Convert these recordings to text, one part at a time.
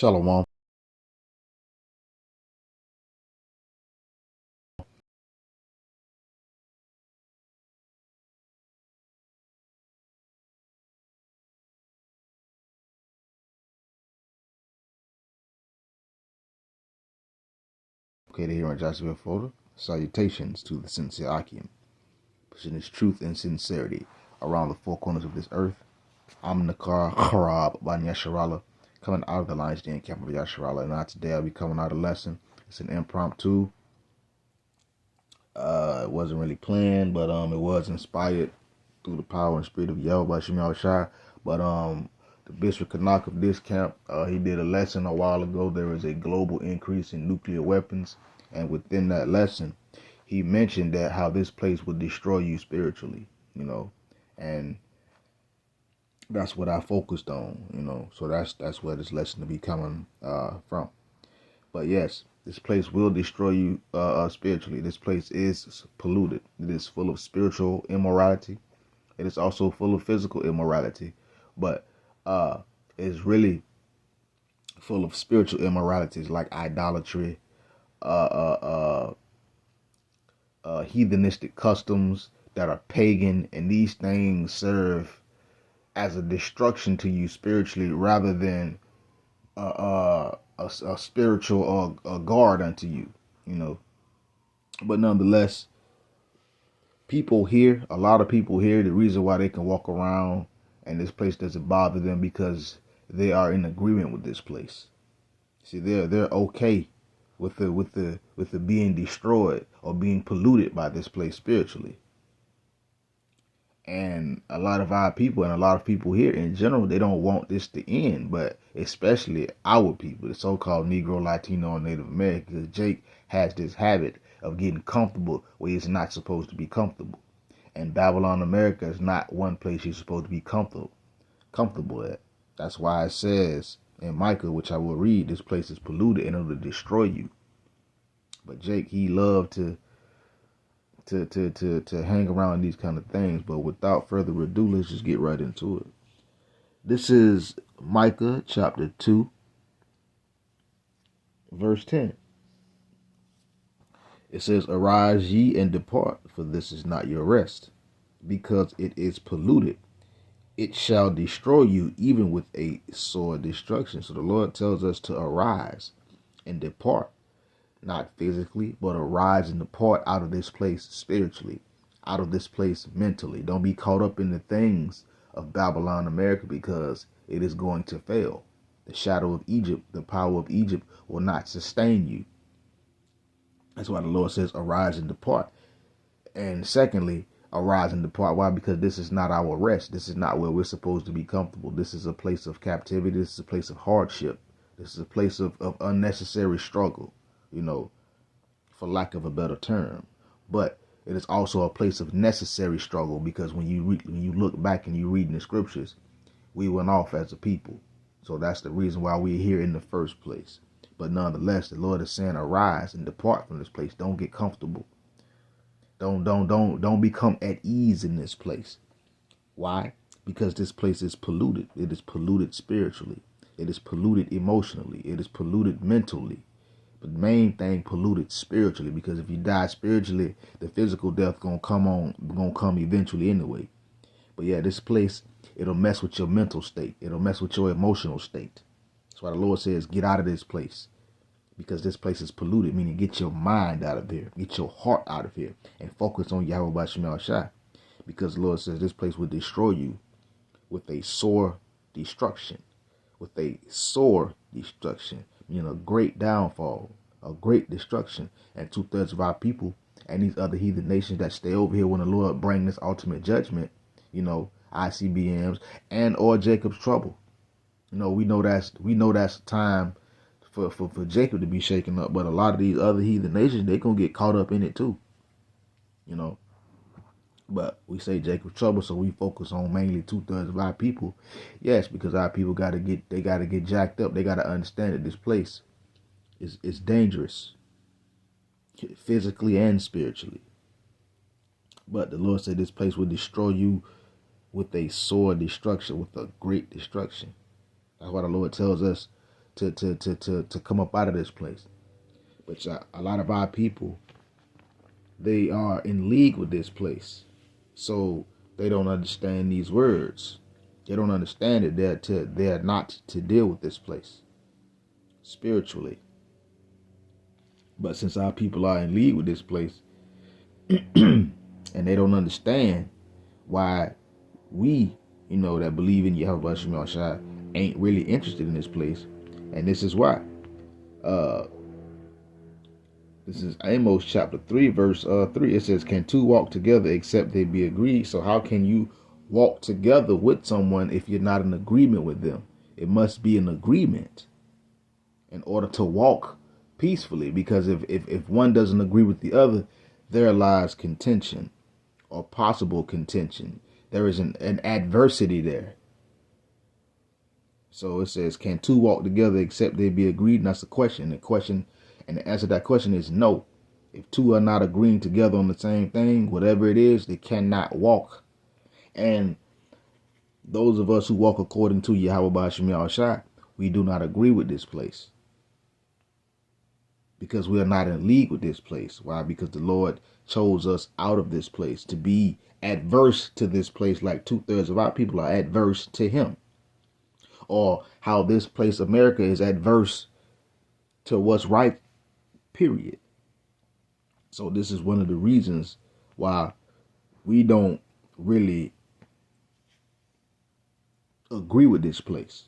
Shalom. Located here in Jacksonville, Florida. Salutations to the sincere Akim, pushing his truth and sincerity around the four corners of this earth. I'm Nakar Harab by Yasharala, coming out of the Lion's Den camp of Yasharala. And today I'll be coming out a lesson. It's an impromptu. It wasn't really planned, but it was inspired through the power and spirit of Yahweh by Shemi Shai. But the Bishop Kanak of this camp, he did a lesson a while ago. There is a global increase in nuclear weapons, and within that lesson, he mentioned that how this place would destroy you spiritually, and that's what I focused on, so that's where this lesson will be coming from. But yes, this place will destroy you spiritually. This place is polluted. It is full of spiritual immorality. It is also full of physical immorality, but it's really full of spiritual immoralities like idolatry, heathenistic customs that are pagan, and these things serve as a destruction to you spiritually rather than a spiritual guard unto you. But nonetheless, a lot of people here, the reason why they can walk around and this place doesn't bother them because they are in agreement with this place. See, they're okay with the being destroyed or being polluted by this place spiritually. And a lot of our people and a lot of people here in general, they don't want this to end, but especially our people, the so-called Negro, Latino, and Native Americans. Jake has this habit of getting comfortable where he's not supposed to be comfortable. And Babylon, America is not one place you're supposed to be comfortable at. That's why it says in Micah, which I will read, this place is polluted and it'll destroy you. But Jake, he loved to hang around these kind of things. But without further ado, let's just get right into it. This is Micah chapter 2, verse 10. It says, "Arise ye and depart, for this is not your rest, because it is polluted. It shall destroy you even with a sore destruction." So the Lord tells us to arise and depart, not physically, but arise and depart out of this place spiritually, out of this place mentally. Don't be caught up in the things of Babylon, America, because it is going to fail. The shadow of Egypt, the power of Egypt will not sustain you. That's why the Lord says, arise and depart. And secondly, arise and depart. Why? Because this is not our rest. This is not where we're supposed to be comfortable. This is a place of captivity. This is a place of hardship. This is a place of unnecessary struggle, for lack of a better term. But it is also a place of necessary struggle, because when you look back and you read in the scriptures, we went off as a people. So that's the reason why we're here in the first place. But nonetheless, the Lord is saying, arise and depart from this place. Don't get comfortable. Don't become at ease in this place. Why? Because this place is polluted. It is polluted spiritually. It is polluted emotionally. It is polluted mentally. But the main thing, polluted spiritually, because if you die spiritually, the physical death gonna come eventually anyway. But yeah, this place, it'll mess with your mental state. It'll mess with your emotional state. That's why the Lord says, get out of this place, because this place is polluted, meaning get your mind out of here, get your heart out of here, and focus on Yahweh by Shemi Shai, because the Lord says this place will destroy you with a sore destruction, meaning a great downfall, a great destruction. And 2/3 of our people and these other heathen nations that stay over here when the Lord bring this ultimate judgment, ICBMs and or Jacob's trouble. We know that's time for Jacob to be shaken up, but a lot of these other heathen nations, they gonna get caught up in it too. But we say Jacob's trouble, so we focus on mainly 2/3 of our people. Yes, because our people gotta get jacked up. They gotta understand that this place is dangerous, physically and spiritually. But the Lord said this place will destroy you with a sore destruction, with a great destruction. That's why the Lord tells us to come up out of this place. But a lot of our people, they are in league with this place, so they don't understand these words. They don't understand it. They're not to deal with this place spiritually. But since our people are in league with this place, and they don't understand why we, that believe in Yahweh Shemel Shai, ain't really interested in this place. And this is why. This is Amos chapter 3, verse 3. It says, can two walk together except they be agreed? So how can you walk together with someone if you're not in agreement with them? It must be an agreement in order to walk peacefully, because if one doesn't agree with the other, there lies contention or possible contention. There is an adversity there. So it says, can two walk together except they be agreed? And that's the question. And the answer to that question is no. If two are not agreeing together on the same thing, whatever it is, they cannot walk. And those of us who walk according to Yahweh Ba'ashem Yahushua, we do not agree with this place, because we are not in league with this place. Why? Because the Lord chose us out of this place to be adverse to this place, like 2/3 of our people are adverse to him. Or how this place, America, is adverse to what's right, period. So this is one of the reasons why we don't really agree with this place.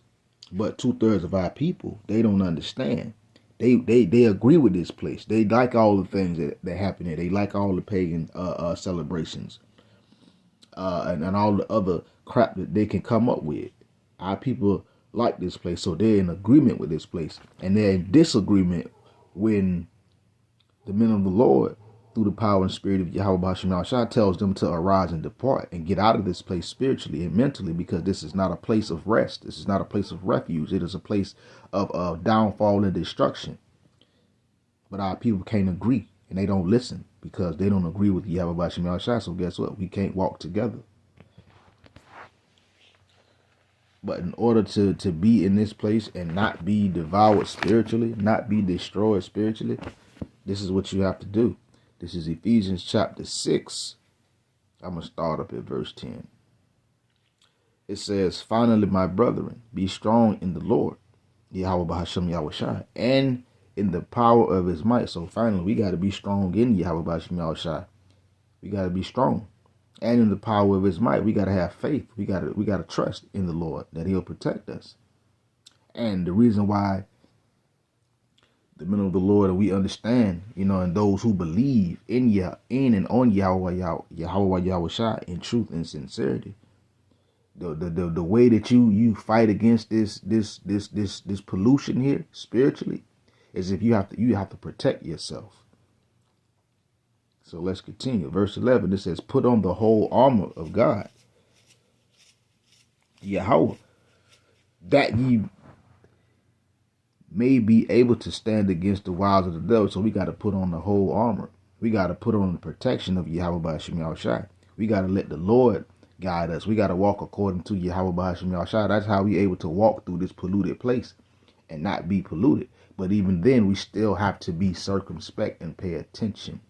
But 2/3 of our people, they don't understand. They agree with this place. They like all the things that happen here. They like all the pagan celebrations and all the other crap that they can come up with. Our people like this place, so they're in agreement with this place. And they're in disagreement when the men of the Lord, through the power and spirit of Yahweh Ba'ashem Yahushua, tells them to arise and depart and get out of this place spiritually and mentally, because this is not a place of rest. This is not a place of refuge. It is a place of downfall and destruction. But our people can't agree, and they don't listen because they don't agree with Yahweh Ba'ashem Yahushua. So guess what? We can't walk together. But in order to be in this place and not be devoured spiritually, not be destroyed spiritually, this is what you have to do. This is Ephesians chapter 6. I'm going to start up at verse 10. It says, finally, my brethren, be strong in the Lord, Yahweh Ba'ashem Yahushua, and in the power of his might. So finally, we got to be strong in Yahweh Ba'ashem Yahushua. We got to be strong. And in the power of his might, we got to have faith. We got to trust in the Lord that he'll protect us. And the reason why the men of the Lord, and we understand, and those who believe in and on Yahweh Yahushua in truth and sincerity, the way that you fight against this pollution here spiritually is if you have to protect yourself. So let's continue. Verse 11, it says, put on the whole armor of God, Yahweh, that ye may be able to stand against the wiles of the devil. So we got to put on the whole armor. We got to put on the protection of Yahweh Ba'ashem Yahushua. We got to let the Lord guide us. We got to walk according to Yahweh Ba'ashem Yahushua. That's how we able to walk through this polluted place and not be polluted. But even then, we still have to be circumspect and pay attention.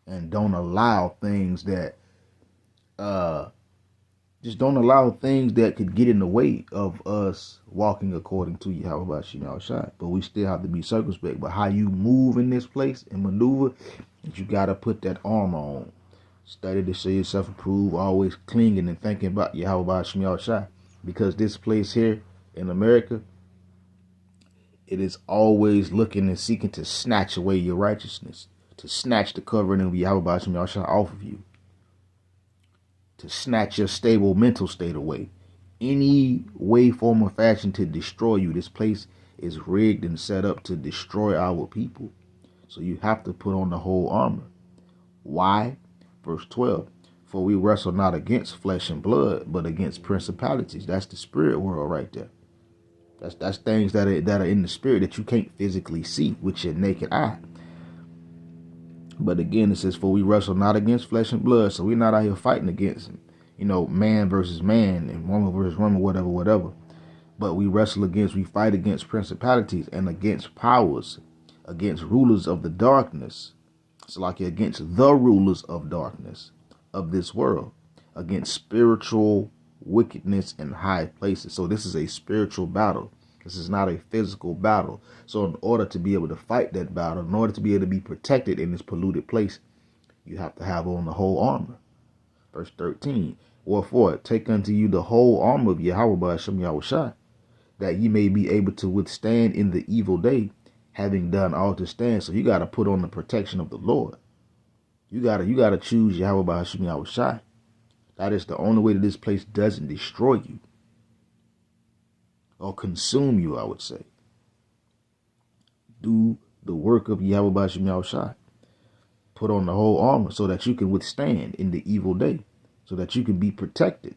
And don't allow things that could get in the way of us walking according to Yahweh Ba'ashem Yahushua. But we still have to be circumspect. But how you move in this place and maneuver, you got to put that armor on. Study to show yourself approved, always clinging and thinking about Yahweh Ba'ashem Yahushua. Because this place here in America, it is always looking and seeking to snatch away your righteousness, to snatch the covering of Yahweh Ba'ashem Yahushua off of you, to snatch your stable mental state away. Any way, form, or fashion to destroy you. This place is rigged and set up to destroy our people. So you have to put on the whole armor. Why? Verse 12. For we wrestle not against flesh and blood, but against principalities. That's the spirit world right there. That's things that are in the spirit that you can't physically see with your naked eye. But again, it says, for we wrestle not against flesh and blood. So we're not out here fighting against, man versus man and woman versus woman, whatever. But we fight against principalities and against powers, against rulers of the darkness. It's like against the rulers of darkness of this world, against spiritual wickedness in high places. So this is a spiritual battle. This is not a physical battle. So in order to be able to fight that battle, in order to be able to be protected in this polluted place, you have to have on the whole armor. Verse 13, wherefore take unto you the whole armor of Yahweh by Hashem Yahushua, that ye may be able to withstand in the evil day, having done all to stand. So you got to put on the protection of the Lord. You gotta choose Yahweh by Hashem Yahushua. That is the only way that this place doesn't destroy you or consume you, I would say. Do the work of Yahweh by Hashem Yahushua. Put on the whole armor so that you can withstand in the evil day, so that you can be protected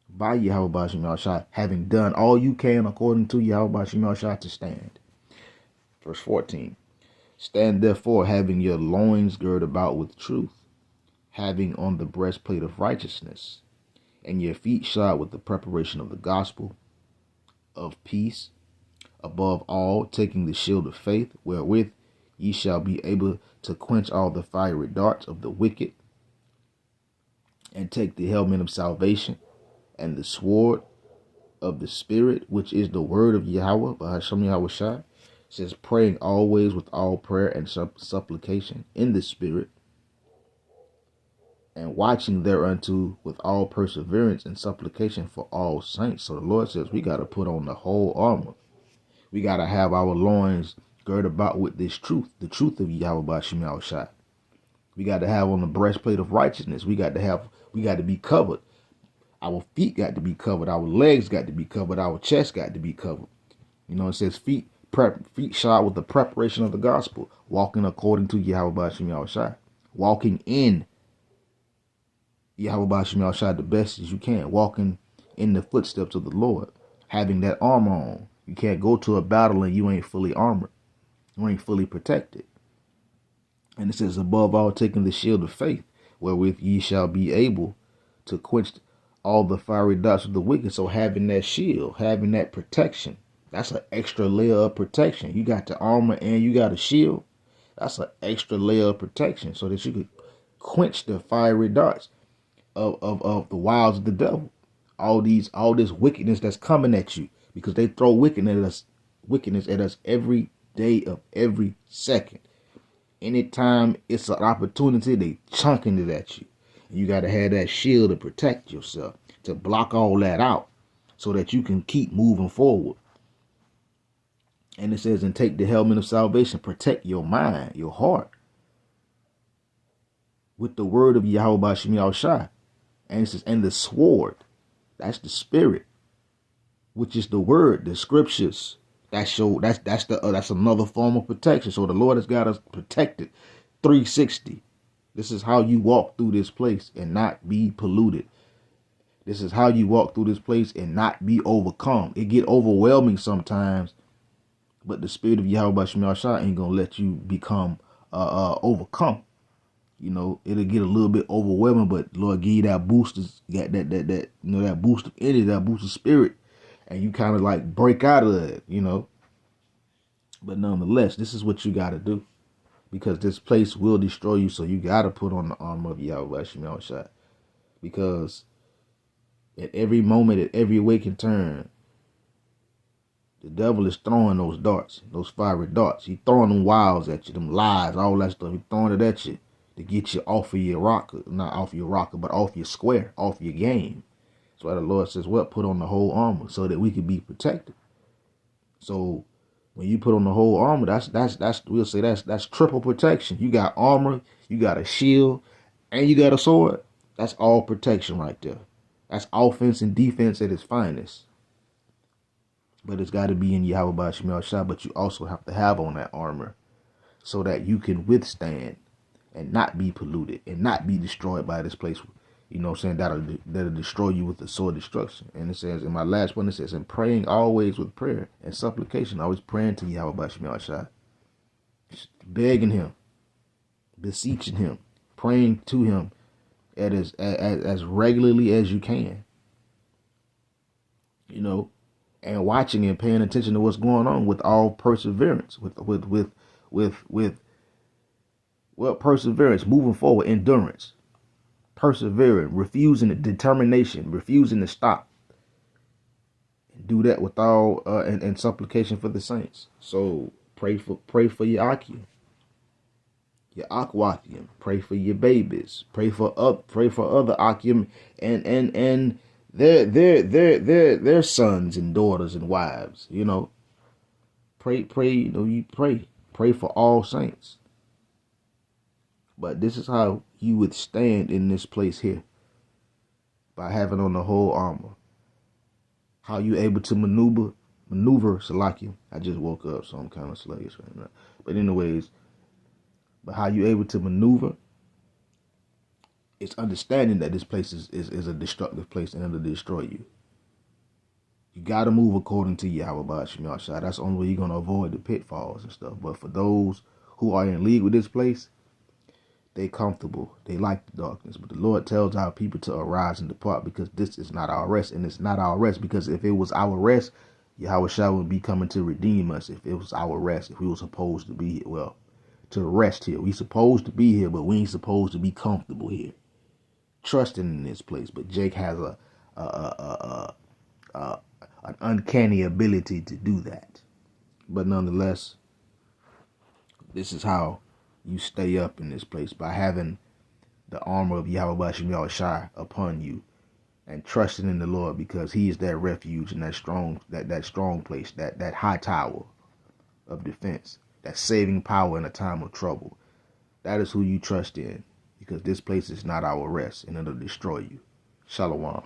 by Yahweh by Hashem Yahushua, having done all you can according to Yahweh by Hashem Yahushua to stand. Verse 14, stand therefore, having your loins girded about with truth, having on the breastplate of righteousness, and your feet shod with the preparation of the gospel of peace, above all taking the shield of faith, wherewith ye shall be able to quench all the fiery darts of the wicked, and take the helmet of salvation and the sword of the Spirit, which is the word of Yahweh by Hashem Yahushua. Says, praying always with all prayer and supplication in the Spirit, and watching thereunto with all perseverance and supplication for all saints. So the Lord says we got to put on the whole armor. We got to have our loins girded about with this truth, the truth of Yahweh by Hashem Yahushua. We got to have on the breastplate of righteousness. We got to be covered. Our feet got to be covered. Our legs got to be covered. Our chest got to be covered. You know, it says feet shod with the preparation of the gospel, walking according to Yahweh by Hashem Yahushua, walking in Yahweh by Hashem Yahushua the best as you can, walking in the footsteps of the Lord, having that armor on. You can't go to a battle and you ain't fully armored. You ain't fully protected. And it says, above all, taking the shield of faith, wherewith ye shall be able to quench all the fiery darts of the wicked. So having that shield, having that protection, that's an extra layer of protection. You got the armor and you got a shield. That's an extra layer of protection so that you could quench the fiery darts of the wiles of the devil. All this wickedness that's coming at you, because they throw wickedness at us every day of every second. Anytime it's an opportunity, they chunking it at you. And you got to have that shield to protect yourself, to block all that out so that you can keep moving forward. And it says, and take the helmet of salvation, protect your mind, your heart, with the word of Yahweh by Hashem Yahushua. And it says, and the sword, that's the Spirit, which is the word, the scriptures. That's another form of protection. So the Lord has got us protected 360. This is how you walk through this place and not be polluted. This is how you walk through this place and not be overcome. It get overwhelming sometimes, but the Spirit of Yahweh Shem Yahshua ain't gonna let you become overcome. You know, it'll get a little bit overwhelming, but Lord give you that boost, that boost of energy, that boost of spirit, and you kind of like break out of it, you know. But nonetheless, this is what you got to do, because this place will destroy you. So you got to put on the armor of Yahweh Shem Yahshua, because at every moment, at every waking turn, the devil is throwing those darts, those fiery darts. He's throwing them wiles at you, them lies, all that stuff. He's throwing it at you to get you off of your rocker, not off your rocker, but off your square, off your game. That's why the Lord says, well, put on the whole armor so that we can be protected. So when you put on the whole armor, we'll say that's triple protection. You got armor, you got a shield, and you got a sword. That's all protection right there. That's offense and defense at its finest. But it's got to be in Yahweh by Shemel Shah, but you also have to have on that armor so that you can withstand and not be polluted and not be destroyed by this place. You know what I'm saying? That'll destroy you with the sword of destruction. And it says, in my last one, it says, and praying always with prayer and supplication, always praying to Yahweh by Shemel Shah, begging him, beseeching him, praying to him as regularly as you can. you know, and watching and paying attention to what's going on with all perseverance, with well, perseverance, moving forward, endurance, persevering, refusing determination, refusing to stop. Do that with all and supplication for the saints. So pray for your Aquathium. Pray for your babies. Pray for other Achium and their sons and daughters and wives. You know, pray. You pray for all saints. But this is how you would stand in this place here, by having on the whole armor. How you able to maneuver Salakia. I just woke up, so I'm kind of sluggish right now. But anyways, how you able to maneuver, it's understanding that this place is a destructive place and it'll destroy you. You got to move according to Yahweh Ba'ashim Yahshua. That's the only way you're going to avoid the pitfalls and stuff. But for those who are in league with this place, they comfortable. They like the darkness. But the Lord tells our people to arise and depart, because this is not our rest. And it's not our rest because if it was our rest, Yahweh Shah would be coming to redeem us. If it was our rest, if we were supposed to be here, well, to rest here. We supposed to be here, but we ain't supposed to be comfortable here, trusting in this place. But Jake has an uncanny ability to do that. But nonetheless, this is how you stay up in this place, by having the armor of Yahweh Ba'ashim Yahushai upon you and trusting in the Lord, because He is that refuge and that strong place, that high tower of defense, that saving power in a time of trouble. That is who you trust in, because this place is not our rest and it'll destroy you. Shalom.